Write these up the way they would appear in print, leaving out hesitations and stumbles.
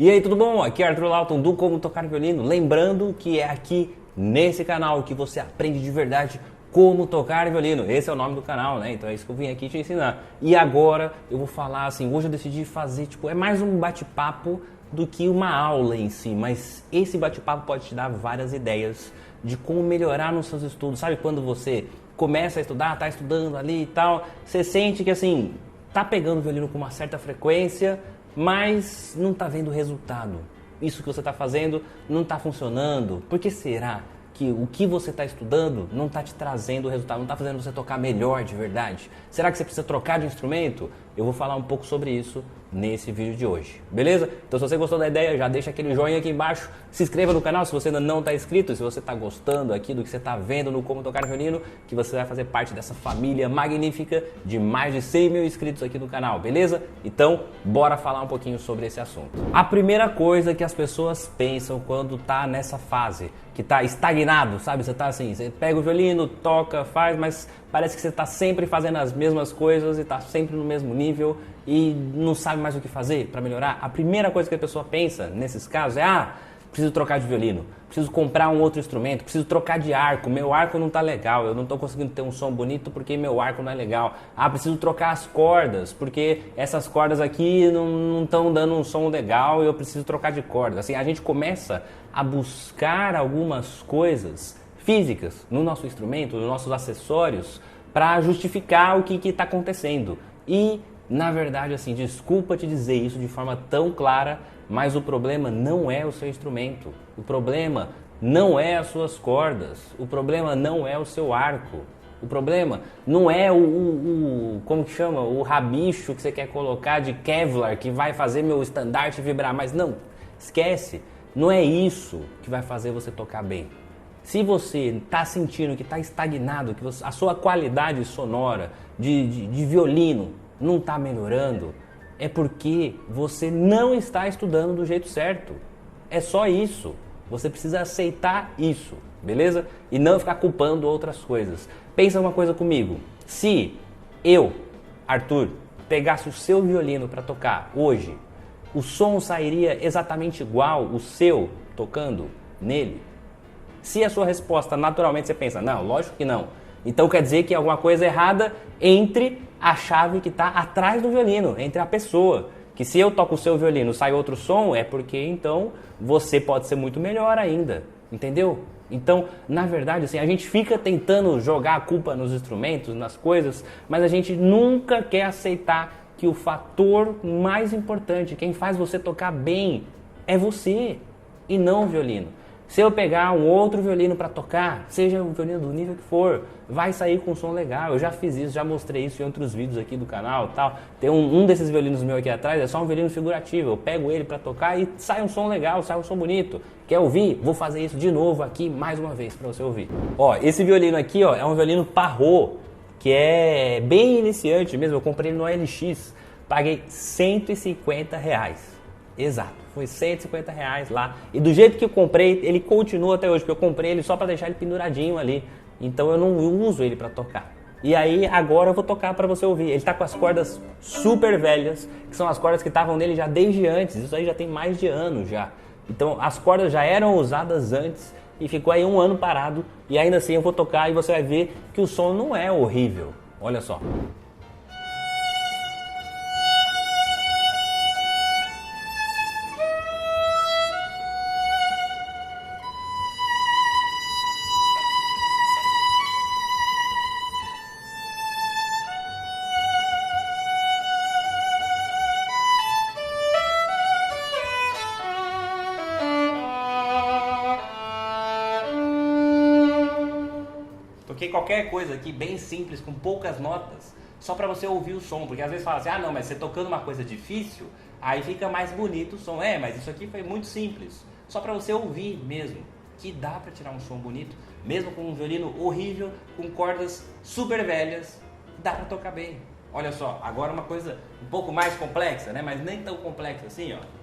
E aí, tudo bom? Aqui é Arthur Lawton do Como Tocar Violino. Lembrando que é aqui nesse canal que você aprende de verdade como tocar violino. Esse é o nome do canal, né? Então é isso que eu vim aqui te ensinar. E agora eu vou falar assim, hoje eu decidi fazer, é mais um bate-papo do que uma aula em si, mas esse bate-papo pode te dar várias ideias de como melhorar nos seus estudos. Sabe quando você começa a estudar, tá estudando ali e tal, você sente que assim, tá pegando o violino com uma certa frequência, mas não tá vendo resultado. Isso que você está fazendo não está funcionando. Por que será que o que você está estudando não está te trazendo o resultado, não está fazendo você tocar melhor de verdade? Será que você precisa trocar de instrumento? Eu vou falar um pouco sobre isso nesse vídeo de hoje, beleza? Então se você gostou da ideia, já deixa aquele joinha aqui embaixo, se inscreva no canal se você ainda não está inscrito, se você está gostando aqui do que você está vendo no Como Tocar Violino, que você vai fazer parte dessa família magnífica de mais de 100 mil inscritos aqui no canal, beleza? Então, bora falar um pouquinho sobre esse assunto. A primeira coisa que as pessoas pensam quando tá nessa fase, que tá estagnado, sabe? Você tá assim, você pega o violino, toca, faz, mas parece que você tá sempre fazendo as mesmas coisas e tá sempre no mesmo nível e não sabe mais o que fazer para melhorar. A primeira coisa que a pessoa pensa nesses casos é: preciso trocar de violino, preciso comprar um outro instrumento, preciso trocar de arco, meu arco não tá legal, eu não tô conseguindo ter um som bonito porque meu arco não é legal. Preciso trocar as cordas, porque essas cordas aqui não estão dando um som legal e eu preciso trocar de corda. Assim, a gente começa a buscar algumas coisas físicas no nosso instrumento, nos nossos acessórios, para justificar o que está acontecendo. E, na verdade, assim, desculpa te dizer isso de forma tão clara, mas o problema não é o seu instrumento, o problema não é as suas cordas, o problema não é o seu arco, o problema não é como que chama, o rabicho que você quer colocar de Kevlar que vai fazer meu estandarte vibrar mais. Não, esquece, não é isso que vai fazer você tocar bem. Se você está sentindo que está estagnado, que a sua qualidade sonora de violino não está melhorando, é porque você não está estudando do jeito certo. É só isso. Você precisa aceitar isso, beleza? E não ficar culpando outras coisas. Pensa uma coisa comigo. Se eu, Arthur, pegasse o seu violino para tocar hoje, o som sairia exatamente igual o seu tocando nele? Se a sua resposta, naturalmente, você pensa, não, lógico que não. Então quer dizer que alguma coisa errada entre a chave que está atrás do violino, entre a pessoa. Que se eu toco o seu violino e sai outro som, é porque então você pode ser muito melhor ainda. Entendeu? Então, na verdade, assim, a gente fica tentando jogar a culpa nos instrumentos, nas coisas, mas a gente nunca quer aceitar que o fator mais importante, quem faz você tocar bem, é você e não o violino. Se eu pegar um outro violino para tocar, seja um violino do nível que for, vai sair com um som legal. Eu já fiz isso, já mostrei isso em outros vídeos aqui do canal e tal. Tem um desses violinos meu aqui atrás, é só um violino figurativo. Eu pego ele para tocar e sai um som legal, sai um som bonito. Quer ouvir? Vou fazer isso de novo aqui, mais uma vez, para você ouvir. Ó, esse violino aqui, ó, é um violino Parrot, que é bem iniciante mesmo. Eu comprei ele no OLX, paguei R$150. Exato, foi R$150 lá. E do jeito que eu comprei, ele continua até hoje, porque eu comprei ele só para deixar ele penduradinho ali. Então eu não uso ele para tocar. E aí agora eu vou tocar para você ouvir. Ele tá com as cordas super velhas, que são as cordas que estavam nele já desde antes. Isso aí já tem mais de ano já. Então as cordas já eram usadas antes e ficou aí um ano parado. E ainda assim eu vou tocar e você vai ver que o som não é horrível. Olha só. Toquei qualquer coisa aqui bem simples, com poucas notas, só para você ouvir o som, porque às vezes fala assim, não, mas você tocando uma coisa difícil, aí fica mais bonito o som. Mas isso aqui foi muito simples, só para você ouvir mesmo, que dá para tirar um som bonito, mesmo com um violino horrível, com cordas super velhas, dá para tocar bem. Olha só, agora uma coisa um pouco mais complexa, né, mas nem tão complexa assim, ó.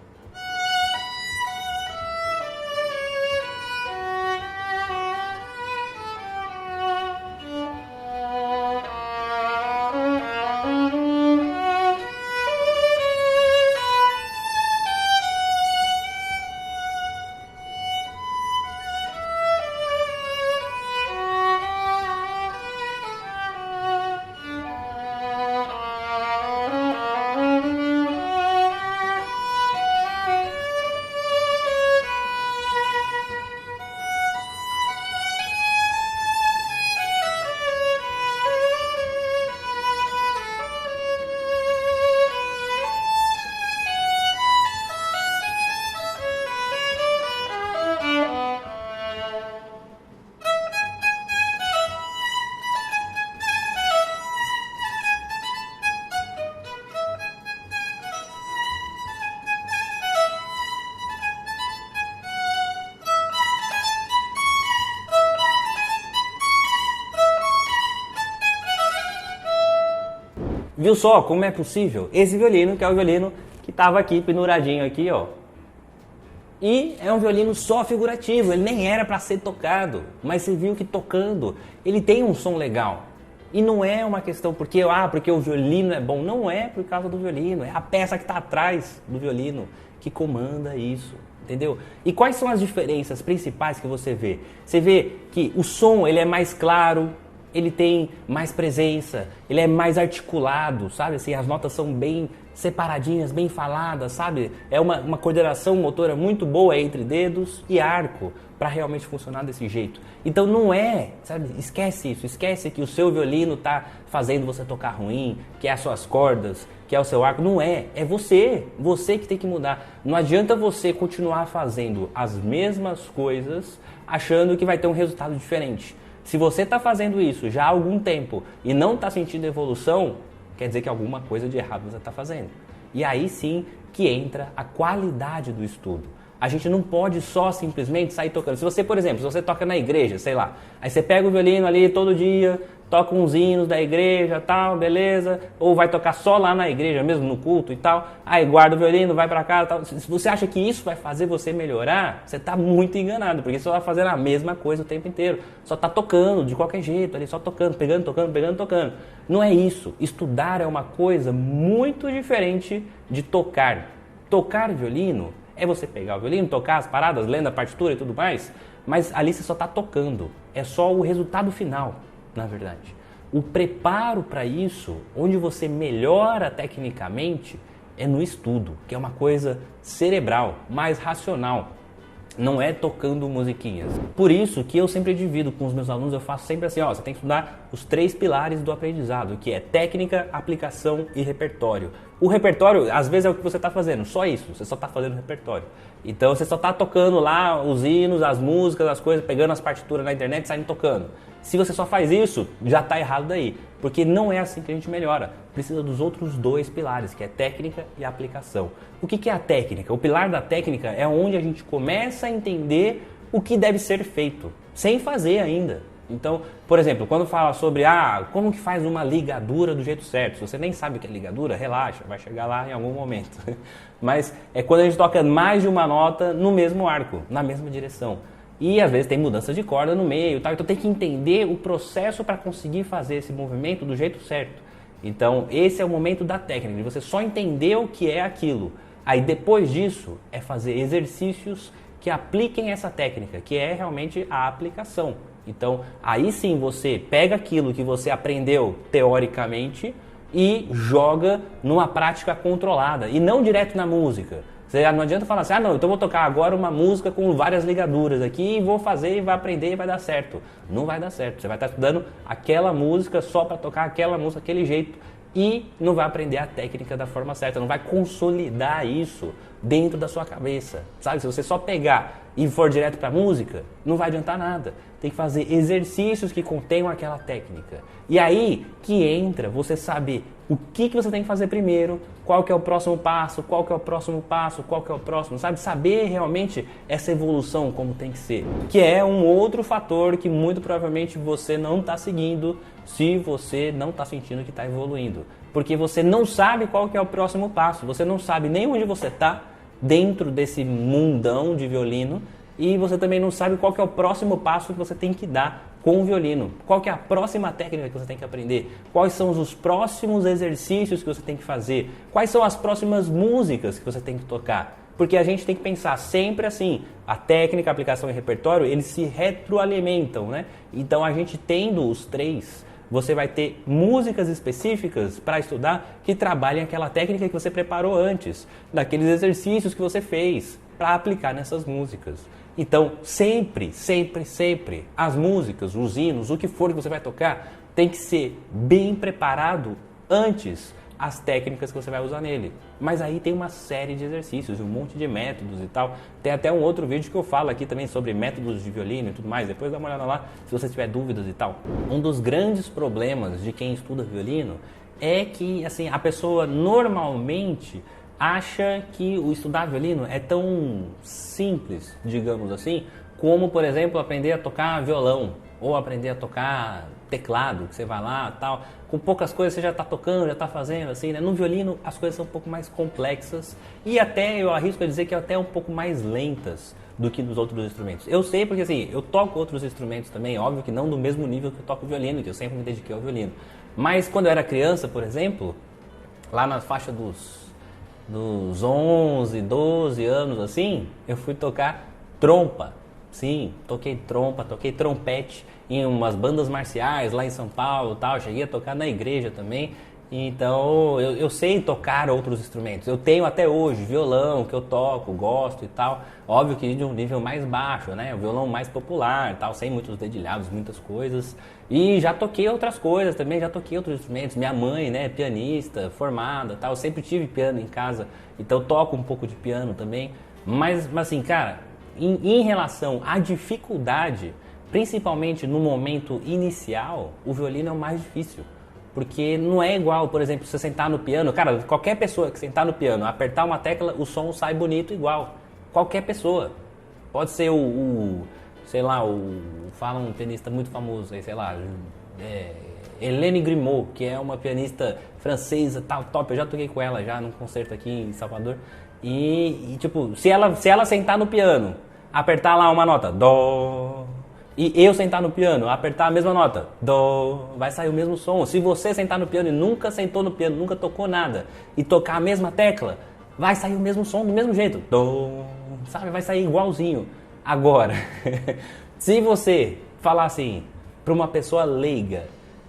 Viu só como é possível? Esse violino, que é o violino que estava aqui, penduradinho aqui, ó. E é um violino só figurativo, ele nem era para ser tocado, mas você viu que tocando, ele tem um som legal. E não é uma questão porque o violino é bom, não é por causa do violino, é a peça que está atrás do violino que comanda isso, entendeu? E quais são as diferenças principais que você vê? Você vê que o som ele é mais claro, ele tem mais presença, ele é mais articulado, sabe? Assim, as notas são bem separadinhas, bem faladas, sabe? É uma coordenação motora muito boa entre dedos e arco para realmente funcionar desse jeito. Então não é, sabe? Esquece isso, esquece que o seu violino tá fazendo você tocar ruim, que é as suas cordas, que é o seu arco. Não é, é você que tem que mudar. Não adianta você continuar fazendo as mesmas coisas achando que vai ter um resultado diferente. Se você está fazendo isso já há algum tempo e não está sentindo evolução, quer dizer que alguma coisa de errado você está fazendo. E aí sim que entra a qualidade do estudo. A gente não pode só simplesmente sair tocando. Se você, por exemplo, se você toca na igreja, sei lá, aí você pega o violino ali todo dia, toca uns hinos da igreja, tal, beleza, ou vai tocar só lá na igreja mesmo, no culto e tal, aí guarda o violino, vai pra casa, tal. Se você acha que isso vai fazer você melhorar, você tá muito enganado, porque você vai fazendo a mesma coisa o tempo inteiro, só tá tocando de qualquer jeito ali, só tocando, pegando, tocando, pegando, tocando. Não é isso. Estudar é uma coisa muito diferente de tocar. Tocar violino é você pegar o violino, tocar as paradas, lendo a partitura e tudo mais, mas ali você só está tocando. É só o resultado final, na verdade. O preparo para isso, onde você melhora tecnicamente, é no estudo, que é uma coisa cerebral, mais racional. Não é tocando musiquinhas. Por isso que eu sempre divido com os meus alunos, eu faço sempre assim, você tem que estudar os 3 pilares do aprendizado, que é técnica, aplicação e repertório. O repertório, às vezes, é o que você está fazendo, só isso, você só está fazendo repertório. Então você só está tocando lá os hinos, as músicas, as coisas, pegando as partituras na internet e saindo tocando. Se você só faz isso, já está errado daí, porque não é assim que a gente melhora. Precisa dos outros 2 pilares, que é técnica e aplicação. O que é a técnica? O pilar da técnica é onde a gente começa a entender o que deve ser feito, sem fazer ainda. Então, por exemplo, quando fala sobre como que faz uma ligadura do jeito certo, se você nem sabe o que é ligadura, relaxa, vai chegar lá em algum momento. Mas é quando a gente toca mais de uma nota no mesmo arco, na mesma direção. E às vezes tem mudança de corda no meio, tal. Então tem que entender o processo para conseguir fazer esse movimento do jeito certo. Então esse é o momento da técnica, de você só entender o que é aquilo. Aí depois disso é fazer exercícios que apliquem essa técnica, que é realmente a aplicação. Então aí sim você pega aquilo que você aprendeu teoricamente e joga numa prática controlada e não direto na música. Você não adianta falar assim, então vou tocar agora uma música com várias ligaduras aqui e vou fazer e vai aprender e vai dar certo. Não vai dar certo. Você vai estar estudando aquela música só para tocar aquela música daquele jeito e não vai aprender a técnica da forma certa, não vai consolidar isso dentro da sua cabeça, sabe? Se você só pegar e for direto para a música, não vai adiantar nada. Tem que fazer exercícios que contenham aquela técnica. E aí que entra você saber o que você tem que fazer primeiro, qual que é o próximo passo, qual que é o próximo passo, qual que é o próximo, sabe? Saber realmente essa evolução como tem que ser. Que é um outro fator que muito provavelmente você não está seguindo se você não está sentindo que está evoluindo. Porque você não sabe qual que é o próximo passo, você não sabe nem onde você está dentro desse mundão de violino e você também não sabe qual que é o próximo passo que você tem que dar com o violino. Qual que é a próxima técnica que você tem que aprender? Quais são os próximos exercícios que você tem que fazer? Quais são as próximas músicas que você tem que tocar? Porque a gente tem que pensar sempre assim, a técnica, a aplicação e repertório, eles se retroalimentam, né? Então a gente tendo os 3, você vai ter músicas específicas para estudar que trabalhem aquela técnica que você preparou antes, daqueles exercícios que você fez para aplicar nessas músicas. Então, sempre, sempre, sempre, as músicas, os hinos, o que for que você vai tocar, tem que ser bem preparado antes as técnicas que você vai usar nele. Mas aí tem uma série de exercícios, um monte de métodos e tal. Tem até um outro vídeo que eu falo aqui também sobre métodos de violino e tudo mais. Depois dá uma olhada lá se você tiver dúvidas e tal. Um dos grandes problemas de quem estuda violino é que assim, a pessoa normalmente acha que o estudar violino é tão simples, digamos assim, como, por exemplo, aprender a tocar violão ou aprender a tocar teclado, que você vai lá, tal, com poucas coisas você já está tocando, já está fazendo, assim, né? No violino as coisas são um pouco mais complexas e até, eu arrisco a dizer que até um pouco mais lentas do que nos outros instrumentos. Eu sei porque, assim, eu toco outros instrumentos também, óbvio que não do mesmo nível que eu toco violino, que eu sempre me dediquei ao violino. Mas quando eu era criança, por exemplo, lá na faixa dos 11, 12 anos, assim, eu fui tocar trompa. Sim, toquei trompa, toquei trompete em umas bandas marciais lá em São Paulo e tal. Cheguei a tocar na igreja também. Então, eu sei tocar outros instrumentos. Eu tenho até hoje violão que eu toco, gosto e tal. Óbvio que de um nível mais baixo, né? O violão mais popular e tal, sem muitos dedilhados, muitas coisas. E já toquei outras coisas também, já toquei outros instrumentos. Minha mãe, né, pianista, formada e tal. Eu sempre tive piano em casa, então eu toco um pouco de piano também. Mas assim, cara, em relação à dificuldade, principalmente no momento inicial, o violino é o mais difícil. Porque não é igual, por exemplo, você sentar no piano. Cara, qualquer pessoa que sentar no piano, apertar uma tecla, o som sai bonito igual. Qualquer pessoa. Pode ser sei lá, fala um pianista muito famoso aí, sei lá, Hélène Grimaud, que é uma pianista francesa, tal, top. Eu já toquei com ela já num concerto aqui em Salvador. E tipo, se ela sentar no piano, apertar lá uma nota, dó, e eu sentar no piano, apertar a mesma nota, dó, vai sair o mesmo som. Se você sentar no piano e nunca sentou no piano, nunca tocou nada, e tocar a mesma tecla, vai sair o mesmo som do mesmo jeito, dó, sabe? Vai sair igualzinho. Agora, se você falar assim para uma pessoa leiga,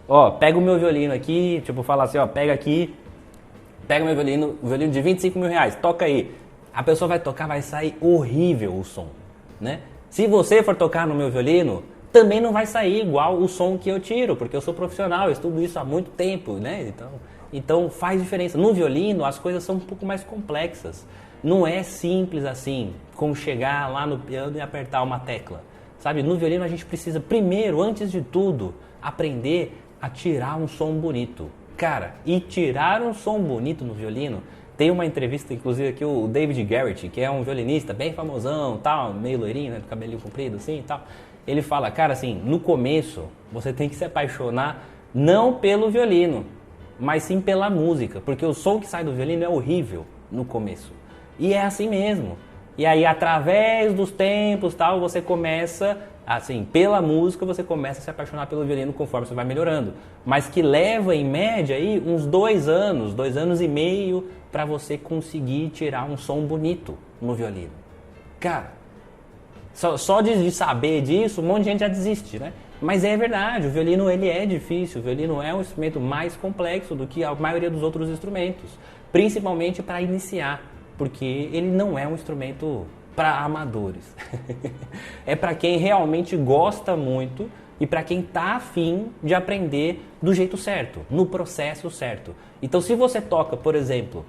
ó, pega o meu violino aqui, tipo, falar assim, ó, pega aqui, pega o meu violino de 25 mil reais, toca aí. A pessoa vai tocar, vai sair horrível o som, né? Se você for tocar no meu violino, também não vai sair igual o som que eu tiro, porque eu sou profissional, eu estudo isso há muito tempo, né? Então faz diferença. No violino as coisas são um pouco mais complexas. Não é simples assim, como chegar lá no piano e apertar uma tecla. Sabe, no violino a gente precisa primeiro, antes de tudo, aprender a tirar um som bonito. Cara, e tirar um som bonito no violino... Tem uma entrevista, inclusive, aqui, o David Garrett, que é um violinista bem famosão, tal, meio loirinho, né, do cabelinho comprido assim e tal. Ele fala, cara, assim, no começo, você tem que se apaixonar não pelo violino, mas sim pela música, porque o som que sai do violino é horrível no começo. E é assim mesmo. E aí, através dos tempos, tal, você começa, assim, pela música, você começa a se apaixonar pelo violino conforme você vai melhorando. Mas que leva, em média, aí, uns 2 anos e meio, para você conseguir tirar um som bonito no violino. Cara, só de saber disso, um monte de gente já desiste, né? Mas é verdade, o violino ele é difícil, o violino é um instrumento mais complexo do que a maioria dos outros instrumentos, principalmente para iniciar, porque ele não é um instrumento para amadores. É para quem realmente gosta muito e para quem está afim de aprender do jeito certo, no processo certo. Então, se você toca, por exemplo,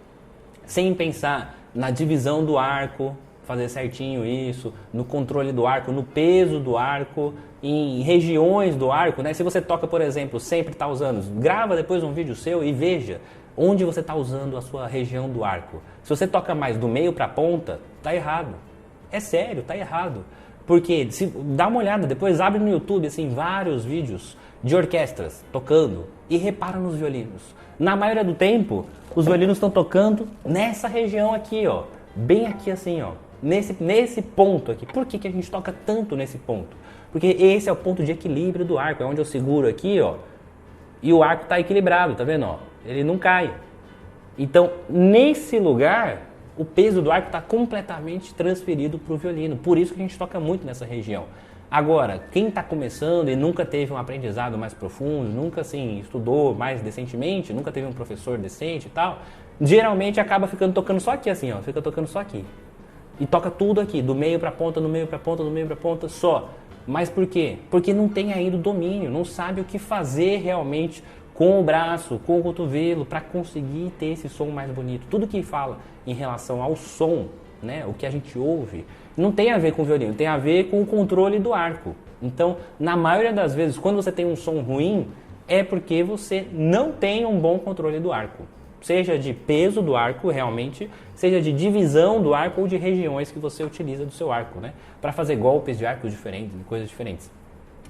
sem pensar na divisão do arco, fazer certinho isso, no controle do arco, no peso do arco, em regiões do arco, né? Se você toca, por exemplo, sempre está usando, grava depois um vídeo seu e veja onde você está usando a sua região do arco. Se você toca mais do meio para a ponta, tá errado. É sério, tá errado. Porque, dá uma olhada, depois abre no YouTube, assim, vários vídeos de orquestras tocando e repara nos violinos. Na maioria do tempo, os violinos estão tocando nessa região aqui, ó. Bem aqui assim, ó. Nesse ponto aqui. Por que a gente toca tanto nesse ponto? Porque esse é o ponto de equilíbrio do arco. É onde eu seguro aqui, ó. E o arco está equilibrado, tá vendo? Ó? Ele não cai. Então, nesse lugar, o peso do arco está completamente transferido para o violino. Por isso que a gente toca muito nessa região. Agora, quem está começando e nunca teve um aprendizado mais profundo, nunca assim, estudou mais decentemente, nunca teve um professor decente e tal, geralmente acaba ficando tocando só aqui assim, ó, fica tocando só aqui. E toca tudo aqui, do meio para a ponta, do meio para a ponta, do meio para a ponta, só. Mas por quê? Porque não tem ainda o domínio, não sabe o que fazer realmente com o braço, com o cotovelo, para conseguir ter esse som mais bonito. Tudo que fala em relação ao som, né, o que a gente ouve, não tem a ver com o violino, tem a ver com o controle do arco. Então, na maioria das vezes, quando você tem um som ruim, é porque você não tem um bom controle do arco. Seja de peso do arco, realmente, seja de divisão do arco ou de regiões que você utiliza do seu arco, né, para fazer golpes de arco diferentes, coisas diferentes.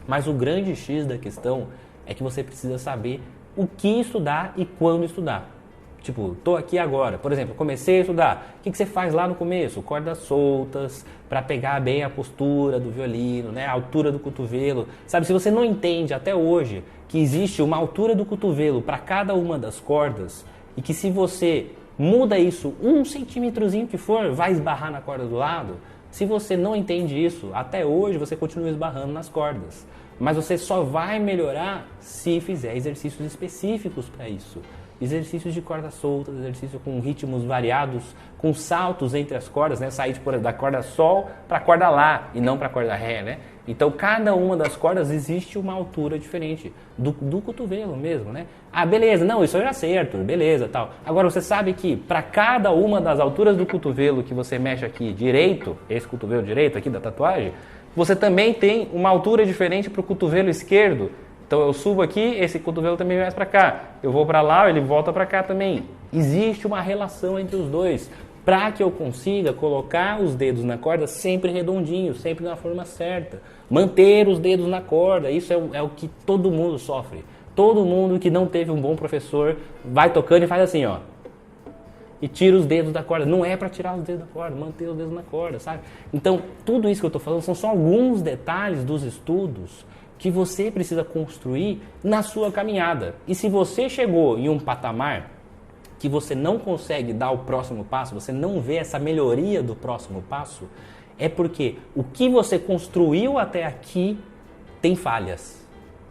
Mas o grande X da questão É que você precisa saber o que estudar e quando estudar. Tipo, tô aqui agora, por exemplo, comecei a estudar. O que você faz lá no começo? Cordas soltas, para pegar bem a postura do violino, né? A altura do cotovelo. Sabe, se você não entende até hoje que existe uma altura do cotovelo para cada uma das cordas e que se você muda isso 1 centímetrozinho que for, vai esbarrar na corda do lado. Se você não entende isso, até hoje você continua esbarrando nas cordas. Mas você só vai melhorar se fizer exercícios específicos para isso. Exercícios de cordas soltas, exercício com ritmos variados, com saltos entre as cordas, né? Sair da corda sol para a corda lá e não para a corda ré, né? Então, cada uma das cordas existe uma altura diferente do cotovelo mesmo, né? Ah, beleza, não, isso eu já sei, Arthur, beleza, tal. Agora, você sabe que para cada uma das alturas do cotovelo que você mexe aqui direito, esse cotovelo direito aqui da tatuagem, você também tem uma altura diferente para o cotovelo esquerdo. Então eu subo aqui, esse cotovelo também vai para cá. Eu vou para lá, ele volta para cá também. Existe uma relação entre os dois para que eu consiga colocar os dedos na corda sempre redondinhos, sempre na forma certa. Manter os dedos na corda, isso é o que todo mundo sofre. Todo mundo que não teve um bom professor vai tocando e faz assim, ó. E tira os dedos da corda. Não é para tirar os dedos da corda, manter os dedos na corda, sabe? Então, tudo isso que eu estou falando são só alguns detalhes dos estudos que você precisa construir na sua caminhada. E se você chegou em um patamar que você não consegue dar o próximo passo, você não vê essa melhoria do próximo passo, é porque o que você construiu até aqui tem falhas.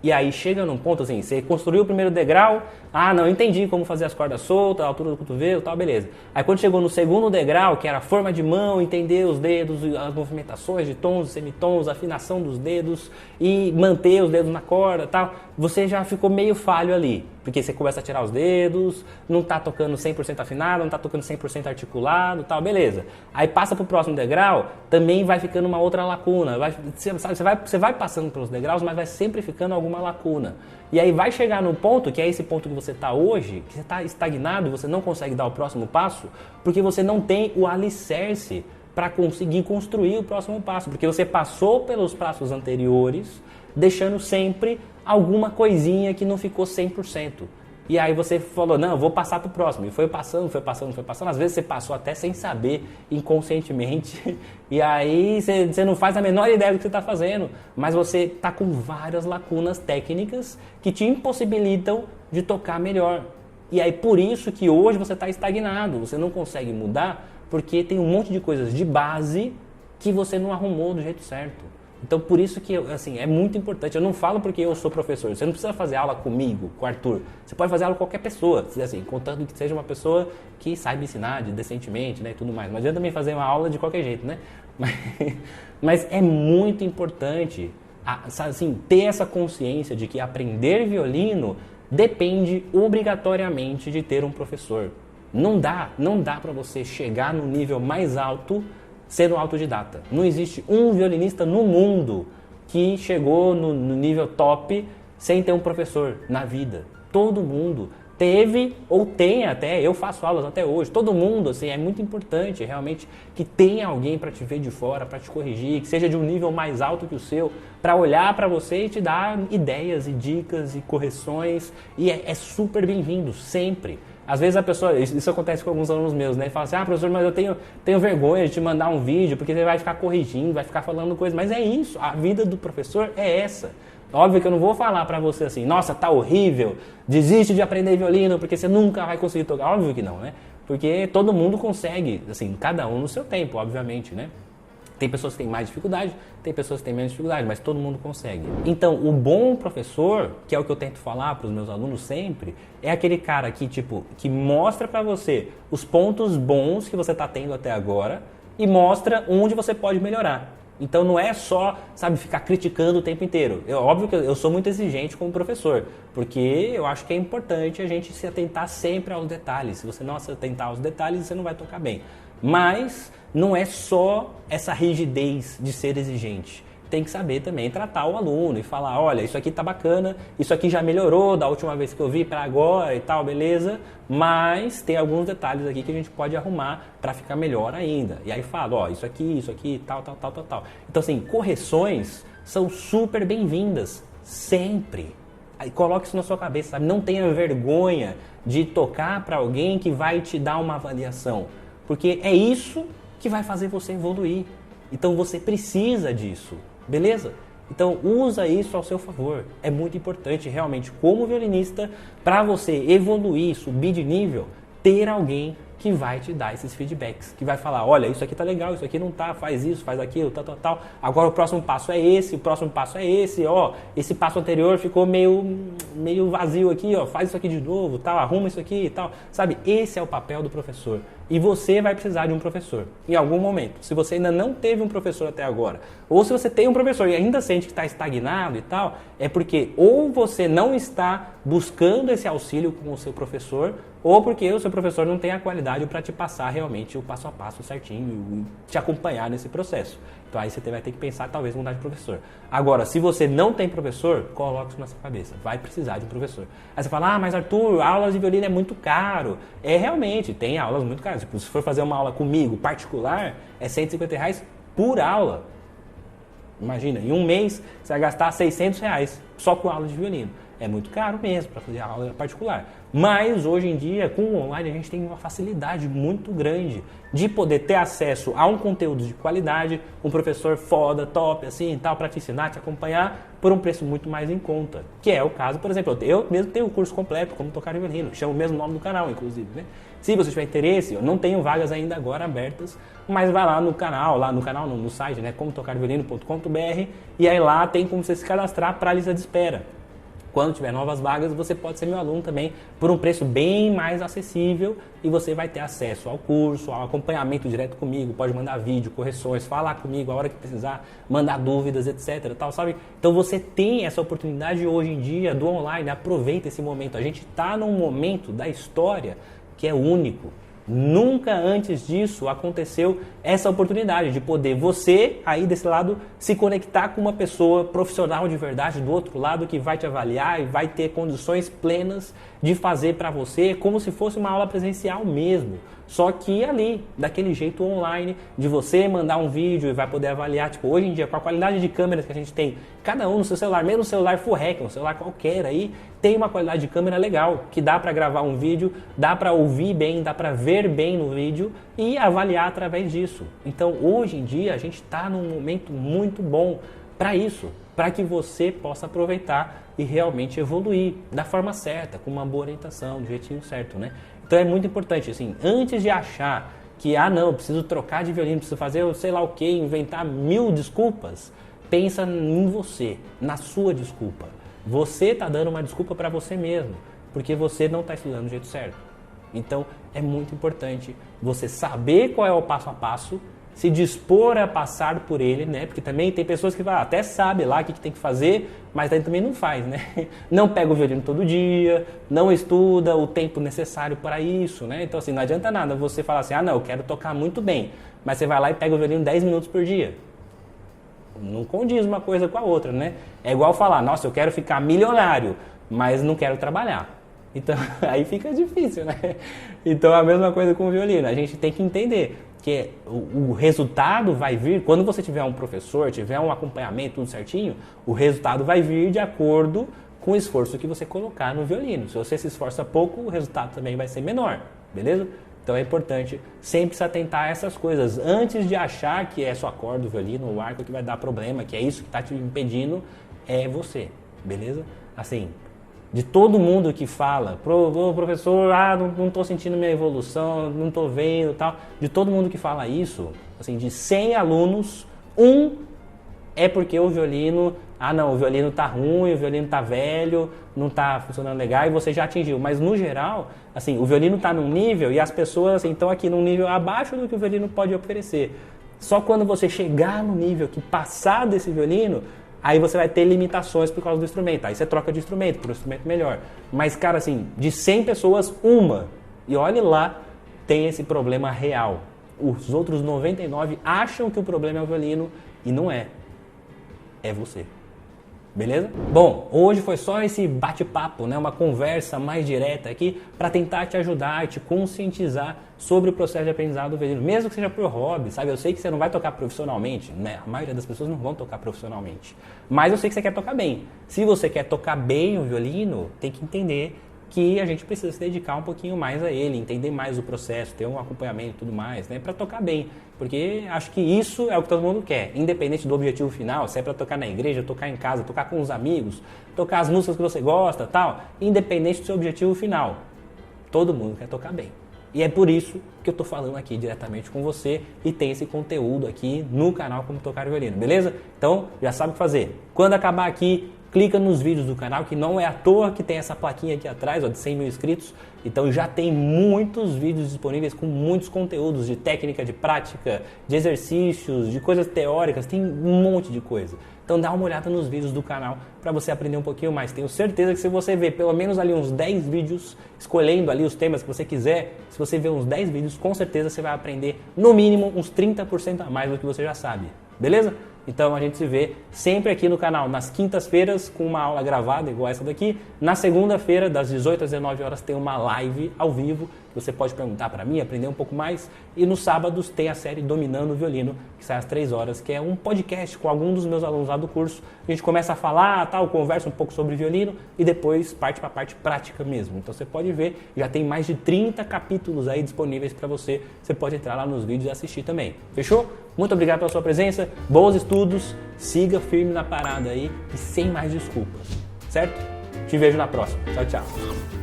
E aí chega num ponto assim, você construiu o primeiro degrau, não entendi como fazer as cordas soltas, a altura do cotovelo, tal, beleza. Aí quando chegou no segundo degrau, que era a forma de mão, entender os dedos, as movimentações de tons e semitons, a afinação dos dedos e manter os dedos na corda, tal, você já ficou meio falho ali, porque você começa a tirar os dedos, não tá tocando 100% afinado, não tá tocando 100% articulado, tal, beleza. Aí passa pro próximo degrau, também vai ficando uma outra lacuna, você vai passando pelos degraus, mas vai sempre ficando alguma lacuna. E aí vai chegar no ponto, que é esse ponto que você está hoje, que você está estagnado, você não consegue dar o próximo passo, porque você não tem o alicerce para conseguir construir o próximo passo, porque você passou pelos passos anteriores, deixando sempre alguma coisinha que não ficou 100%. E aí você falou, não, eu vou passar para o próximo. E foi passando. Às vezes você passou até sem saber, inconscientemente. E aí você não faz a menor ideia do que você está fazendo. Mas você está com várias lacunas técnicas que te impossibilitam de tocar melhor. E aí por isso que hoje você está estagnado. Você não consegue mudar porque tem um monte de coisas de base que você não arrumou do jeito certo. Então, por isso que, assim, é muito importante. Eu não falo porque eu sou professor. Você não precisa fazer aula comigo, com o Arthur. Você pode fazer aula com qualquer pessoa, assim, contanto que seja uma pessoa que saiba ensinar decentemente, né, e tudo mais. Não adianta também fazer uma aula de qualquer jeito, né? Mas é muito importante, assim, ter essa consciência de que aprender violino depende obrigatoriamente de ter um professor. Não dá para você chegar no nível mais alto sendo autodidata. Não existe um violinista no mundo que chegou no nível top sem ter um professor na vida. Todo mundo teve ou tem até, eu faço aulas até hoje, todo mundo, assim, é muito importante realmente que tenha alguém para te ver de fora, para te corrigir, que seja de um nível mais alto que o seu, para olhar para você e te dar ideias e dicas e correções, e é super bem-vindo, sempre. Às vezes a pessoa, isso acontece com alguns alunos meus, né? Fala assim, professor, mas eu tenho vergonha de te mandar um vídeo, porque você vai ficar corrigindo, vai ficar falando coisas. Mas é isso, a vida do professor é essa. Óbvio que eu não vou falar pra você assim, nossa, tá horrível, desiste de aprender violino, porque você nunca vai conseguir tocar. Óbvio que não, né? Porque todo mundo consegue, assim, cada um no seu tempo, obviamente, né? Tem pessoas que têm mais dificuldade, tem pessoas que têm menos dificuldade, mas todo mundo consegue. Então, o bom professor, que é o que eu tento falar para os meus alunos sempre, é aquele cara que, que mostra para você os pontos bons que você está tendo até agora e mostra onde você pode melhorar. Então, não é só, ficar criticando o tempo inteiro. Óbvio que eu sou muito exigente como professor, porque eu acho que é importante a gente se atentar sempre aos detalhes. Se você não se atentar aos detalhes, você não vai tocar bem. Mas não é só essa rigidez de ser exigente. Tem que saber também tratar o aluno e falar, olha, isso aqui tá bacana, isso aqui já melhorou da última vez que eu vi para agora e tal, beleza? Mas tem alguns detalhes aqui que a gente pode arrumar para ficar melhor ainda. E aí fala, isso aqui, tal. Então assim, correções são super bem-vindas, sempre. Aí coloque isso na sua cabeça, sabe? Não tenha vergonha de tocar para alguém que vai te dar uma avaliação, porque é isso que vai fazer você evoluir. Então você precisa disso, beleza? Então usa isso ao seu favor. É muito importante realmente, como violinista, para você evoluir, subir de nível, ter alguém que vai te dar esses feedbacks, que vai falar, olha, isso aqui tá legal, isso aqui não tá, faz isso, faz aquilo, tal. Agora o próximo passo é esse, o próximo passo é esse, ó, esse passo anterior ficou meio vazio aqui, ó, faz isso aqui de novo, tal, arruma isso aqui e tal. Sabe, esse é o papel do professor. E você vai precisar de um professor, em algum momento. Se você ainda não teve um professor até agora, ou se você tem um professor e ainda sente que está estagnado e tal, é porque ou você não está buscando esse auxílio com o seu professor, ou porque o seu professor não tem a qualidade para te passar realmente o passo a passo certinho e te acompanhar nesse processo. Então aí você vai ter que pensar, talvez, mudar de professor. Agora, se você não tem professor, coloque isso na sua cabeça. Vai precisar de um professor. Aí você fala, mas Arthur, aulas de violino é muito caro. É, realmente, tem aulas muito caras. Tipo, se for fazer uma aula comigo, particular, é R$150 por aula. Imagina, em um mês você vai gastar R$600 só com aula de violino. É muito caro mesmo para fazer aula particular. Mas hoje em dia, com o online, a gente tem uma facilidade muito grande de poder ter acesso a um conteúdo de qualidade, um professor foda, top, assim e tal, para te ensinar, te acompanhar por um preço muito mais em conta. Que é o caso, por exemplo, eu mesmo tenho o curso completo, como tocar violino, que chama o mesmo nome do canal, inclusive, né? Se você tiver interesse, eu não tenho vagas ainda agora abertas, mas vai lá no site, né, comotocarviolino.com.br, e aí lá tem como você se cadastrar para a lista de espera. Quando tiver novas vagas, você pode ser meu aluno também por um preço bem mais acessível e você vai ter acesso ao curso, ao acompanhamento direto comigo, pode mandar vídeo, correções, falar comigo a hora que precisar, mandar dúvidas, etc. Tal, sabe? Então você tem essa oportunidade hoje em dia do online, aproveita esse momento. A gente está num momento da história que é único. Nunca antes disso aconteceu essa oportunidade de poder você, aí desse lado, se conectar com uma pessoa profissional de verdade do outro lado que vai te avaliar e vai ter condições plenas de fazer para você como se fosse uma aula presencial mesmo. Só que ali, daquele jeito online, de você mandar um vídeo e vai poder avaliar, tipo, hoje em dia, com a qualidade de câmeras que a gente tem, cada um no seu celular, mesmo um celular full hack, um celular qualquer aí, tem uma qualidade de câmera legal, que dá para gravar um vídeo, dá para ouvir bem, dá para ver bem no vídeo e avaliar através disso. Então, hoje em dia, a gente está num momento muito bom para isso, para que você possa aproveitar e realmente evoluir da forma certa, com uma boa orientação, do jeitinho certo, né? Então é muito importante, assim, antes de achar que, não, preciso trocar de violino, preciso fazer sei lá o que, inventar 1000 desculpas, pensa em você, na sua desculpa. Você está dando uma desculpa para você mesmo, porque você não está estudando do jeito certo. Então é muito importante você saber qual é o passo a passo, se dispor a passar por ele, né? Porque também tem pessoas que até sabem lá o que tem que fazer, mas aí também não faz, né? Não pega o violino todo dia, não estuda o tempo necessário para isso, né? Então assim, não adianta nada você falar assim, não, eu quero tocar muito bem, mas você vai lá e pega o violino 10 minutos por dia. Não condiz uma coisa com a outra, né? É igual falar, nossa, eu quero ficar milionário, mas não quero trabalhar. Então, aí fica difícil, né? Então, a mesma coisa com o violino. A gente tem que entender que o resultado vai vir, quando você tiver um professor, tiver um acompanhamento, tudo certinho, o resultado vai vir de acordo com o esforço que você colocar no violino. Se você se esforça pouco, o resultado também vai ser menor, beleza? Então é importante sempre se atentar a essas coisas. Antes de achar que é só a corda do violino, o arco que vai dar problema, que é isso que está te impedindo, é você, beleza? Assim, de todo mundo que fala, professor, não estou sentindo minha evolução, não estou vendo tal. De todo mundo que fala isso, assim, de 100 alunos, é porque o violino, o violino tá ruim, o violino tá velho, não tá funcionando legal e você já atingiu. Mas no geral, assim, o violino tá num nível e as pessoas assim, estão aqui num nível abaixo do que o violino pode oferecer. Só quando você chegar no nível que passar desse violino, aí você vai ter limitações por causa do instrumento. Aí você troca de instrumento por um instrumento melhor. Mas, cara, assim, de 100 pessoas, e olhe lá, tem esse problema real. Os outros 99 acham que o problema é o violino e não é. É você. Beleza? Bom, hoje foi só esse bate-papo, né? Uma conversa mais direta aqui para tentar te ajudar e te conscientizar sobre o processo de aprendizado do violino, mesmo que seja por hobby, sabe? Eu sei que você não vai tocar profissionalmente, né? A maioria das pessoas não vão tocar profissionalmente, mas eu sei que você quer tocar bem. Se você quer tocar bem o violino, tem que entender que a gente precisa se dedicar um pouquinho mais a ele, entender mais o processo, ter um acompanhamento e tudo mais, né, para tocar bem, porque acho que isso é o que todo mundo quer, independente do objetivo final, se é para tocar na igreja, tocar em casa, tocar com os amigos, tocar as músicas que você gosta, tal, independente do seu objetivo final, todo mundo quer tocar bem. E é por isso que eu estou falando aqui diretamente com você e tem esse conteúdo aqui no canal Como Tocar Violino, beleza? Então, já sabe o que fazer. Quando acabar aqui, clica nos vídeos do canal, que não é à toa que tem essa plaquinha aqui atrás, ó, de 100 mil inscritos. Então já tem muitos vídeos disponíveis com muitos conteúdos de técnica, de prática, de exercícios, de coisas teóricas, tem um monte de coisa. Então dá uma olhada nos vídeos do canal para você aprender um pouquinho mais. Tenho certeza que se você ver pelo menos ali uns 10 vídeos, escolhendo ali os temas que você quiser, se você ver uns 10 vídeos, com certeza você vai aprender no mínimo uns 30% a mais do que você já sabe. Beleza? Então a gente se vê sempre aqui no canal, nas quintas-feiras com uma aula gravada igual essa daqui. Na segunda-feira, das 18 às 19 horas, tem uma live ao vivo, que você pode perguntar para mim, aprender um pouco mais. E nos sábados tem a série Dominando o Violino, que sai às 3 horas, que é um podcast com algum dos meus alunos lá do curso. A gente começa a falar, tal, conversa um pouco sobre violino e depois parte para a parte prática mesmo. Então você pode ver, já tem mais de 30 capítulos aí disponíveis para você. Você pode entrar lá nos vídeos e assistir também. Fechou? Muito obrigado pela sua presença, bons estudos, siga firme na parada aí e sem mais desculpas, certo? Te vejo na próxima. Tchau, tchau.